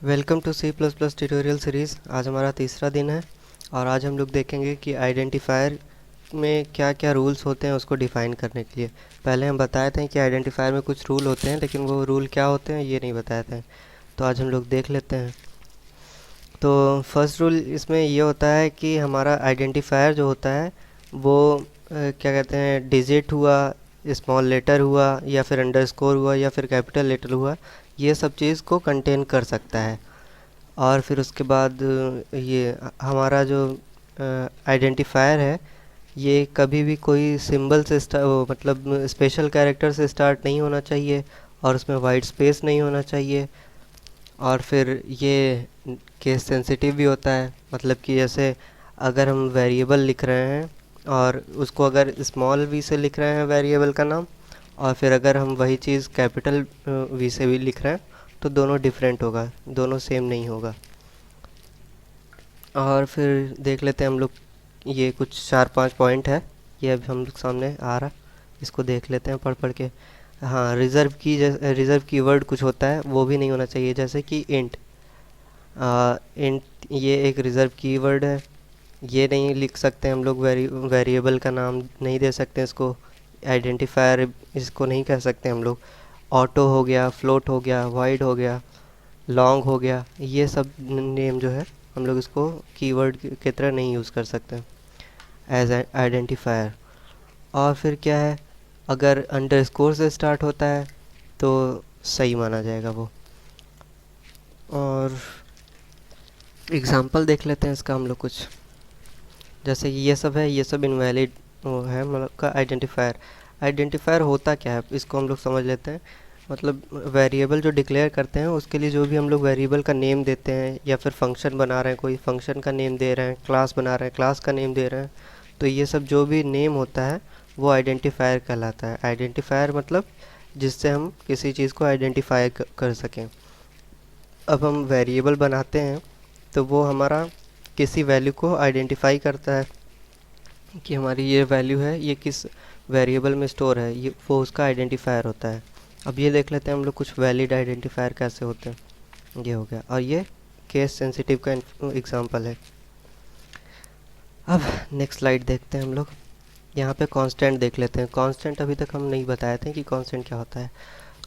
Welcome to C plus plus tutorial series. आज हमारा तीसरा दिन है और आज हम लोग देखेंगे कि आइडेंटिफायर में क्या क्या रूल्स होते हैं उसको डिफ़ाइन करने के लिए। पहले हम बताए थे कि आइडेंटिफायर में कुछ रूल होते हैं, लेकिन वो रूल क्या होते हैं ये नहीं बताए थे। तो आज हम लोग देख लेते हैं। तो फर्स्ट रूल इसमें ये होता है कि हमारा आइडेंटिफायर जो होता है वो क्या कहते हैं, डिजिट हुआ, स्मॉल लेटर हुआ, या फिर अंडरस्कोर हुआ, या फिर कैपिटल लेटर हुआ, ये सब चीज़ को कंटेन कर सकता है। और फिर उसके बाद ये हमारा जो आइडेंटिफायर है ये कभी भी कोई सिंबल से मतलब स्पेशल कैरेक्टर से स्टार्ट नहीं होना चाहिए, और उसमें वाइट स्पेस नहीं होना चाहिए। और फिर ये केस सेंसिटिव भी होता है, मतलब कि जैसे अगर हम वेरिएबल लिख रहे हैं और उसको अगर स्मॉल वी से लिख रहे हैं वेरिएबल का नाम, और फिर अगर हम वही चीज़ कैपिटल वी से भी लिख रहे हैं तो दोनों डिफरेंट होगा, दोनों सेम नहीं होगा। और फिर देख लेते हैं हम लोग, ये कुछ 4-5 पॉइंट है, ये अभी हम लोग सामने आ रहा, इसको देख लेते हैं पढ़ पढ़ के। हाँ, रिज़र्व कीवर्ड कुछ होता है वो भी नहीं होना चाहिए, जैसे कि इंट। इंट ये एक रिज़र्व कीवर्ड है, ये नहीं लिख सकते हम लोग। वेरिएबल का नाम नहीं दे सकते इसको, आइडेंटिफायर इसको नहीं कह सकते हम लोग। ऑटो हो गया, फ्लोट हो गया, वाइड हो गया, लॉन्ग हो गया, ये सब नेम जो है हम लोग इसको कीवर्ड की तरह नहीं यूज़ कर सकते एज आइडेंटिफायर। और फिर क्या है, अगर अंडरस्कोर से स्टार्ट होता है तो सही माना जाएगा वो। और एग्ज़ाम्पल देख लेते हैं इसका हम लोग कुछ, जैसे कि ये सब है, ये सब इनवैलिड वो है मतलब का आइडेंटिफायर। आइडेंटिफायर होता क्या है इसको हम लोग समझ लेते हैं। मतलब वेरिएबल जो डिक्लेयर करते हैं उसके लिए जो भी हम लोग वेरिएबल का नेम देते हैं, या फिर फंक्शन बना रहे हैं, कोई फंक्शन का नेम दे रहे हैं, क्लास बना रहे हैं, क्लास का नेम दे रहे हैं, तो ये सब जो भी नेम होता है वो आइडेंटिफायर कहलाता है। आइडेंटिफायर मतलब जिससे हम किसी चीज़ को आइडेंटिफाई कर सकें। अब हम वेरिएबल बनाते हैं तो वो हमारा किसी वैल्यू को आइडेंटिफाई करता है कि हमारी ये वैल्यू है, ये किस वेरिएबल में स्टोर है, ये वो उसका आइडेंटिफायर होता है। अब ये देख लेते हैं हम लोग कुछ वैलिड आइडेंटिफायर कैसे होते हैं। ये हो गया, और ये केस सेंसिटिव का एग्जांपल है। अब नेक्स्ट स्लाइड देखते हैं हम लोग। यहाँ पे कांस्टेंट देख लेते हैं। कांस्टेंट अभी तक हम नहीं बताए थे कि कांस्टेंट क्या होता है।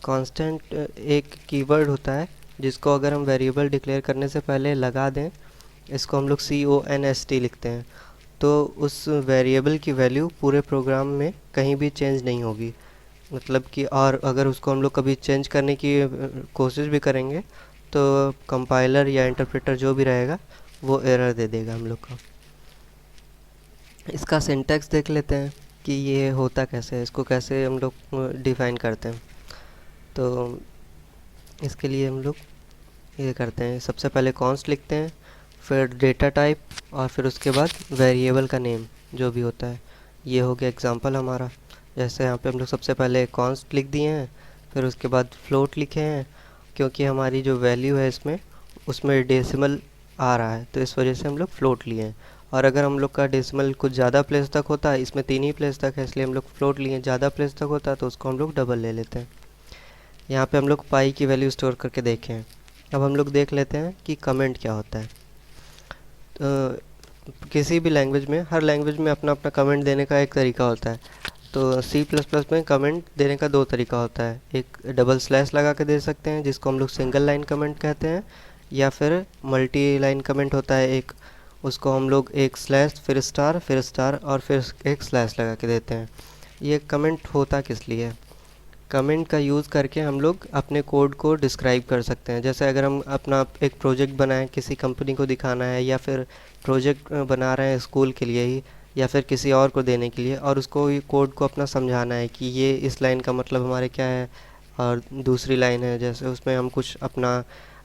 कांस्टेंट एक कीवर्ड होता है जिसको अगर हम वेरिएबल डिक्लेयर करने से पहले लगा दें, इसको हम लोग CONST लिखते हैं, तो उस वेरिएबल की वैल्यू पूरे प्रोग्राम में कहीं भी चेंज नहीं होगी। मतलब कि और अगर उसको हम लोग कभी चेंज करने की कोशिश भी करेंगे तो कंपाइलर या इंटरप्रेटर जो भी रहेगा वो एरर दे देगा हम लोग को। इसका सिंटैक्स देख लेते हैं कि ये होता कैसे है, इसको कैसे हम लोग डिफ़ाइन करते हैं। तो इसके लिए हम लोग ये करते हैं, सबसे पहले कॉन्स्ट लिखते हैं, फिर डेटा टाइप, और फिर उसके बाद वेरिएबल का नेम जो भी होता है। ये हो गया एग्जांपल हमारा। जैसे यहाँ पे हम लोग सबसे पहले कॉन्स्ट लिख दिए हैं, फिर उसके बाद फ्लोट लिखे हैं, क्योंकि हमारी जो वैल्यू है इसमें उसमें डेसिमल आ रहा है तो इस वजह से हम लोग फ्लोट लिए हैं। और अगर हम लोग का डेसिमल कुछ ज़्यादा प्लेस तक होता है, इसमें 3 ही प्लेस तक है इसलिए हम लोग फ्लोट लिए, ज़्यादा प्लेस तक होता है तो उसको हम लोग डबल ले लेते हैं। यहाँ पे हम लोग पाई की वैल्यू स्टोर करके देखें हैं। अब हम लोग देख लेते हैं कि कमेंट क्या होता है। किसी भी लैंग्वेज में, हर लैंग्वेज में अपना अपना कमेंट देने का एक तरीका होता है। तो C++ में कमेंट देने का दो तरीका होता है, एक डबल स्लैश लगा के दे सकते हैं जिसको हम लोग सिंगल लाइन कमेंट कहते हैं, या फिर मल्टी लाइन कमेंट होता है एक, उसको हम लोग एक स्लैश फिर स्टार और फिर एक स्लैश लगा के देते हैं। ये कमेंट होता किस लिए है? कमेंट का यूज़ करके हम लोग अपने कोड को डिस्क्राइब कर सकते हैं। जैसे अगर हम अपना एक प्रोजेक्ट बनाएं, किसी कंपनी को दिखाना है, या फिर प्रोजेक्ट बना रहे हैं स्कूल के लिए ही, या फिर किसी और को देने के लिए, और उसको ये कोड को अपना समझाना है कि ये इस लाइन का मतलब हमारे क्या है, और दूसरी लाइन है जैसे उसमें हम कुछ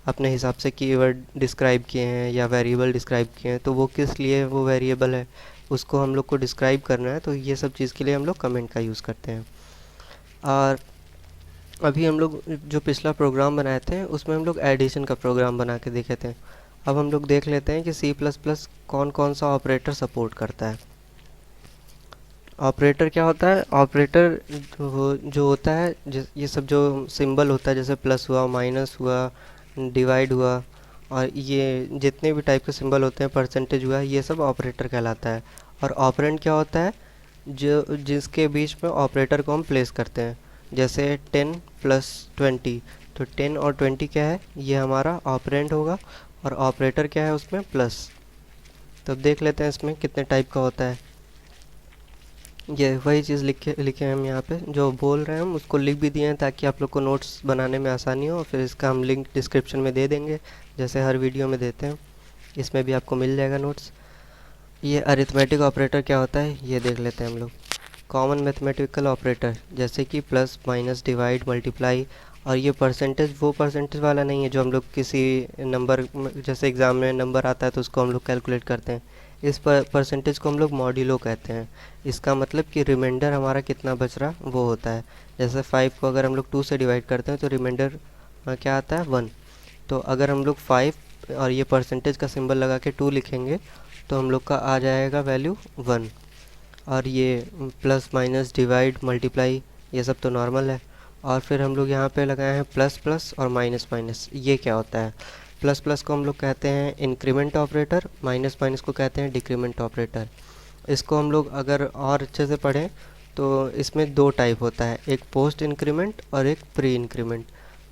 अपने हिसाब से कीवर्ड डिस्क्राइब किए हैं या वेरिएबल डिस्क्राइब किए हैं, तो वो किस लिए वो वेरिएबल है उसको हम लोग को डिस्क्राइब करना है, तो ये सब चीज़ के लिए हम लोग कमेंट का यूज़ करते हैं। और अभी हम लोग जो पिछला प्रोग्राम बनाए थे उसमें हम लोग एडिशन का प्रोग्राम बना के देखे थे। अब हम लोग देख लेते हैं कि C++ कौन कौन सा ऑपरेटर सपोर्ट करता है। ऑपरेटर क्या होता है? ऑपरेटर जो होता है, ये सब जो सिंबल होता है, जैसे प्लस हुआ, माइनस हुआ, डिवाइड हुआ, और ये जितने भी टाइप के सिंबल होते हैं, परसेंटेज हुआ, ये सब ऑपरेटर कहलाता है। और ऑपरेंड क्या होता है? जो जिसके बीच में ऑपरेटर को हम प्लेस करते हैं। जैसे 10 + 20, तो 10 और 20 क्या है? ये हमारा ऑपरेंड होगा, और ऑपरेटर क्या है उसमें? प्लस। तो अब देख लेते हैं इसमें कितने टाइप का होता है। ये वही चीज़ लिखे हैं हम यहाँ पे, जो बोल रहे हैं हम उसको लिख भी दिए हैं ताकि आप लोग को नोट्स बनाने में आसानी हो। फिर इसका हम लिंक डिस्क्रिप्शन में दे देंगे, जैसे हर वीडियो में देते हैं। इसमें भी आपको मिल जाएगा नोट्स। ये अरिथमेटिक ऑपरेटर क्या होता है ये देख लेते हैं हम लोग। कॉमन मैथमेटिकल ऑपरेटर, जैसे कि प्लस, माइनस, डिवाइड, मल्टीप्लाई। और ये परसेंटेज वो परसेंटेज वाला नहीं है जो हम लोग किसी नंबर, जैसे एग्ज़ाम में नंबर आता है तो उसको हम लोग कैलकुलेट करते हैं। इस परसेंटेज को हम लोग मॉड्यूलो कहते हैं। इसका मतलब कि रिमाइंडर हमारा कितना बच रहा वो होता है। जैसे 5 को अगर हम लोग 2 से डिवाइड करते हैं तो रिमाइंडर क्या आता है? 1। तो अगर हम लोग 5 और ये परसेंटेज का सिंबल लगा के 2 लिखेंगे तो हम लोग का आ जाएगा वैल्यू 1। और ये प्लस, माइनस, डिवाइड, मल्टीप्लाई, ये सब तो नॉर्मल है। और फिर हम लोग यहाँ पे लगाए हैं प्लस प्लस और माइनस माइनस। ये क्या होता है? प्लस प्लस को हम लोग कहते हैं इंक्रीमेंट ऑपरेटर, माइनस माइनस को कहते हैं डिक्रीमेंट ऑपरेटर। इसको हम लोग अगर और अच्छे से पढ़ें तो इसमें दो टाइप होता है, एक पोस्ट इंक्रीमेंट और एक प्री इंक्रीमेंट।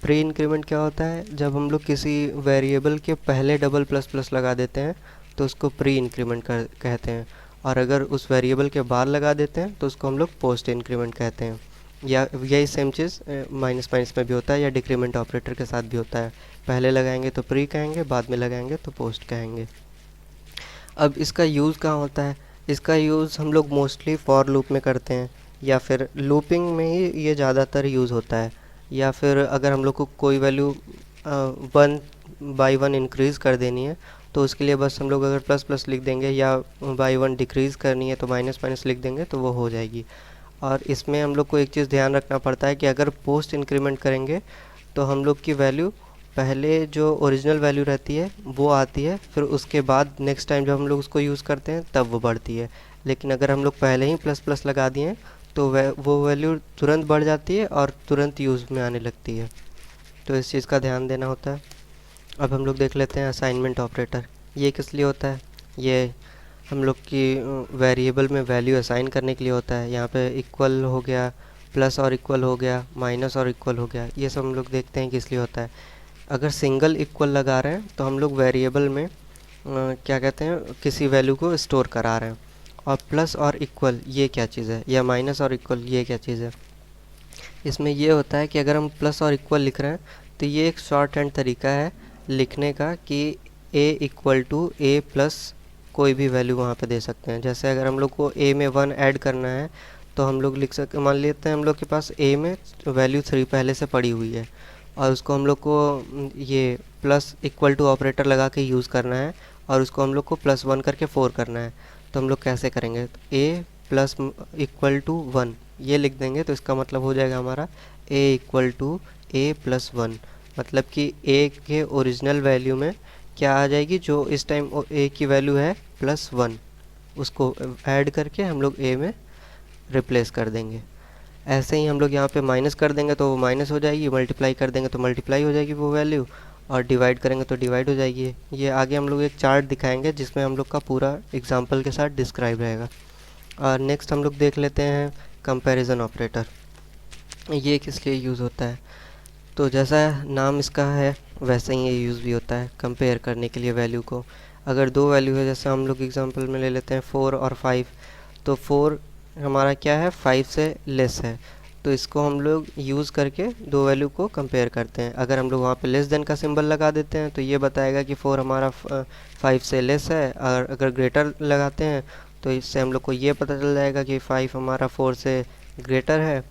प्री इंक्रीमेंट क्या होता है? जब हम लोग किसी वेरिएबल के पहले डबल प्लस प्लस लगा देते हैं तो उसको प्री इंक्रीमेंट कहते हैं। और अगर उस वेरिएबल के बाद लगा देते हैं तो उसको हम लोग पोस्ट इंक्रीमेंट कहते हैं। या यही सेम चीज़ माइनस माइनस में भी होता है, या डिक्रीमेंट ऑपरेटर के साथ भी होता है। पहले लगाएंगे तो प्री कहेंगे, बाद में लगाएंगे तो पोस्ट कहेंगे। अब इसका यूज़ कहाँ होता है? इसका यूज़ हम लोग मोस्टली फॉर लूप में करते हैं, या फिर लूपिंग में ही ये ज़्यादातर यूज़ होता है। या फिर अगर हम लोग को कोई वैल्यू 1/1 इंक्रीज़ कर देनी है तो उसके लिए बस हम लोग अगर प्लस प्लस लिख देंगे, या बाई 1 डिक्रीज़ करनी है तो माइनस माइनस लिख देंगे तो वो हो जाएगी। और इसमें हम लोग को एक चीज़ ध्यान रखना पड़ता है कि अगर पोस्ट इंक्रीमेंट करेंगे तो हम लोग की वैल्यू पहले जो ओरिजिनल वैल्यू रहती है वो आती है, फिर उसके बाद नेक्स्ट टाइम जब हम लोग उसको यूज़ करते हैं तब वो बढ़ती है। लेकिन अगर हम लोग पहले ही प्लस प्लस लगा दिए हैं तो वो वैल्यू तुरंत बढ़ जाती है और तुरंत यूज़ में आने लगती है। तो इस चीज़ का ध्यान देना होता है। अब हम लोग देख लेते हैं असाइनमेंट ऑपरेटर। ये किस लिए होता है? ये हम लोग की वेरिएबल में वैल्यू असाइन करने के लिए होता है। यहाँ पे इक्वल हो गया, प्लस और इक्वल हो गया, माइनस और इक्वल हो गया, ये सब हम लोग देखते हैं किस लिए होता है। अगर सिंगल इक्वल लगा रहे हैं तो हम लोग वेरिएबल में क्या कहते हैं, किसी वैल्यू को स्टोर करा रहे हैं। और प्लस और इक्वल ये क्या चीज़ है, या माइनस और इक्वल ये क्या चीज़ है? इसमें ये होता है कि अगर हम प्लस और इक्वल लिख रहे हैं तो ये एक शॉर्ट हैंड तरीका है लिखने का कि a=a+ कोई भी वैल्यू वहाँ पे दे सकते हैं। जैसे अगर हम लोग को a में 1 ऐड करना है तो हम लोग लिख सकते, मान लेते हैं हम लोग के पास a में वैल्यू 3 पहले से पड़ी हुई है और उसको हम लोग को ये प्लस इक्वल टू ऑपरेटर लगा के यूज़ करना है, और उसको हम लोग को +1 करके 4 करना है। तो हम लोग कैसे करेंगे? a+=1 ये लिख देंगे तो इसका मतलब हो जाएगा हमारा a=a+1। मतलब कि a के ओरिजिनल वैल्यू में क्या आ जाएगी, जो इस टाइम a की वैल्यू है +1, उसको ऐड करके हम लोग a में रिप्लेस कर देंगे। ऐसे ही हम लोग यहाँ पे माइनस कर देंगे तो वो माइनस हो जाएगी, मल्टीप्लाई कर देंगे तो मल्टीप्लाई हो जाएगी वो वैल्यू, और डिवाइड करेंगे तो डिवाइड हो जाएगी। ये आगे हम लोग एक चार्ट दिखाएंगे जिसमें हम लोग का पूरा एग्जांपल के साथ डिस्क्राइब रहेगा। और नेक्स्ट हम लोग देख लेते हैं कंपैरिजन ऑपरेटर। ये किस लिए यूज़ होता है? तो जैसा नाम इसका है वैसे ही ये यूज़ भी होता है, कंपेयर करने के लिए वैल्यू को। अगर दो वैल्यू है, जैसे हम लोग एग्जांपल में ले लेते हैं 4 और 5, तो 4 हमारा क्या है, 5 से लेस है, तो इसको हम लोग यूज़ करके दो वैल्यू को कंपेयर करते हैं। अगर हम लोग वहाँ पे लेस देन का सिंबल लगा देते हैं तो ये बताएगा कि 4 हमारा 5 से लेस है, और अगर ग्रेटर लगाते हैं तो इससे हम लोग को ये पता चल जाएगा कि 5 हमारा 4 से ग्रेटर है।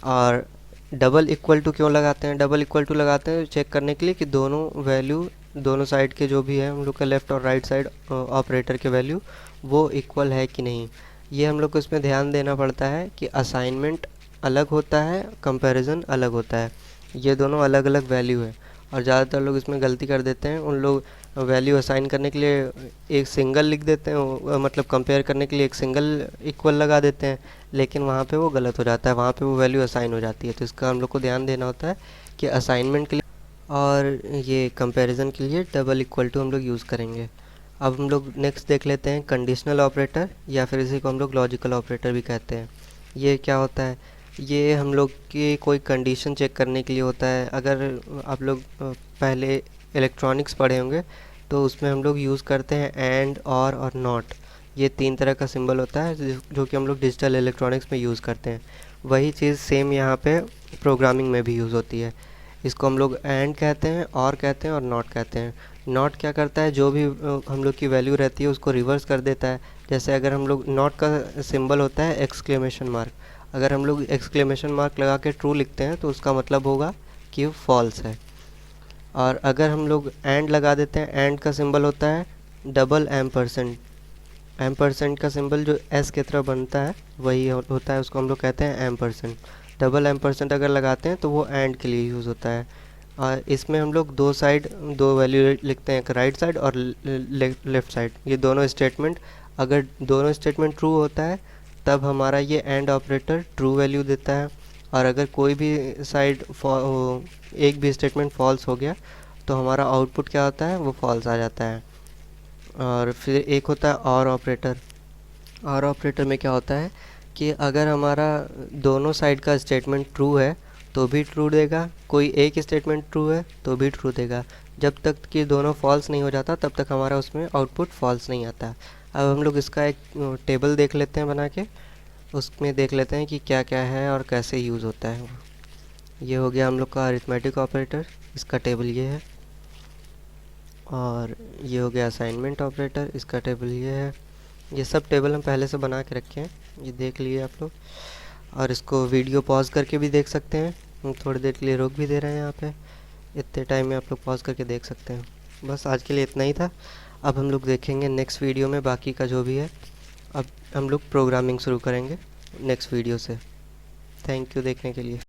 और डबल इक्वल टू क्यों लगाते हैं? डबल इक्वल टू लगाते हैं चेक करने के लिए कि दोनों वैल्यू, दोनों साइड के जो भी है हम लोग का लेफ़्ट और राइट साइड ऑपरेटर के वैल्यू वो इक्वल है कि नहीं। ये हम लोग को इसमें ध्यान देना पड़ता है कि असाइनमेंट अलग होता है, कंपैरिजन अलग होता है। ये दोनों अलग अलग वैल्यू है, और ज़्यादातर लोग इसमें गलती कर देते हैं। उन लोग वैल्यू असाइन करने के लिए एक सिंगल लिख देते हैं, मतलब कंपेयर करने के लिए एक सिंगल इक्वल लगा देते हैं, लेकिन वहाँ पे वो गलत हो जाता है, वहाँ पे वो वैल्यू असाइन हो जाती है। तो इसका हम लोग को ध्यान देना होता है कि असाइनमेंट के लिए। और ये कंपैरिजन के लिए डबल इक्वल टू हम लोग यूज़ करेंगे। अब हम लोग नेक्स्ट देख लेते हैं कंडीशनल ऑपरेटर, या फिर इसी को हम लोग लॉजिकल ऑपरेटर भी कहते हैं। ये क्या होता है? ये हम लोग की कोई कंडीशन चेक करने के लिए होता है। अगर आप लोग पहले इलेक्ट्रॉनिक्स पढ़े होंगे तो उसमें हम लोग यूज़ करते हैं एंड और नॉट। ये तीन तरह का सिंबल होता है जो कि हम लोग डिजिटल इलेक्ट्रॉनिक्स में यूज़ करते हैं। वही चीज़ सेम यहाँ पे प्रोग्रामिंग में भी यूज़ होती है। इसको हम लोग एंड कहते हैं, और कहते हैं, और नॉट कहते हैं। नॉट क्या करता है? जो भी हम लोग की वैल्यू रहती है उसको रिवर्स कर देता है। जैसे अगर हम लोग नॉट का सिंबल होता है एक्सक्लेमेशन मार्क, अगर हम लोग एक्सक्लेमेशन मार्क लगा के ट्रू लिखते हैं तो उसका मतलब होगा कि वो फॉल्स है। और अगर हम लोग एंड लगा देते हैं, एंड का सिंबल होता है डबल एम्परसेंट। एम्परसेंट का सिंबल जो एस की तरह बनता है वही होता है, उसको हम लोग कहते हैं एम्परसेंट। डबल एम्परसेंट अगर लगाते हैं तो वो एंड के लिए यूज़ होता है। और इसमें हम लोग दो साइड दो वैल्यू लिखते हैं, एक राइट साइड और लेफ़्ट साइड। ये दोनों स्टेटमेंट, अगर दोनों स्टेटमेंट ट्रू होता है तब हमारा ये एंड ऑपरेटर ट्रू वैल्यू देता है। और अगर कोई भी साइड एक भी स्टेटमेंट फॉल्स हो गया तो हमारा आउटपुट क्या होता है? वो फॉल्स आ जाता है। और फिर एक होता है और ऑपरेटर। और ऑपरेटर में क्या होता है कि अगर हमारा दोनों साइड का स्टेटमेंट ट्रू है तो भी ट्रू देगा, कोई एक स्टेटमेंट ट्रू है तो भी ट्रू देगा। जब तक कि दोनों फॉल्स नहीं हो जाता तब तक हमारा उसमें आउटपुट फॉल्स नहीं आता। अब हम लोग इसका एक टेबल देख लेते हैं बना के, उसमें देख लेते हैं कि क्या क्या है और कैसे यूज़ होता है। ये हो गया हम लोग का अरिथमेटिक ऑपरेटर, इसका टेबल ये है। और ये हो गया असाइनमेंट ऑपरेटर, इसका टेबल ये है। ये सब टेबल हम पहले से बना के रखे हैं, ये देख लिए आप लोग। और इसको वीडियो पॉज करके भी देख सकते हैं, हम थोड़ी देर के लिए रोक भी दे रहे हैं यहाँ पे। इतने टाइम में आप लोग पॉज करके देख सकते हैं। बस आज के लिए इतना ही था। अब हम लोग देखेंगे नेक्स्ट वीडियो में बाकी का जो भी है। अब हम लोग प्रोग्रामिंग शुरू करेंगे नेक्स्ट वीडियो से। थैंक यू देखने के लिए।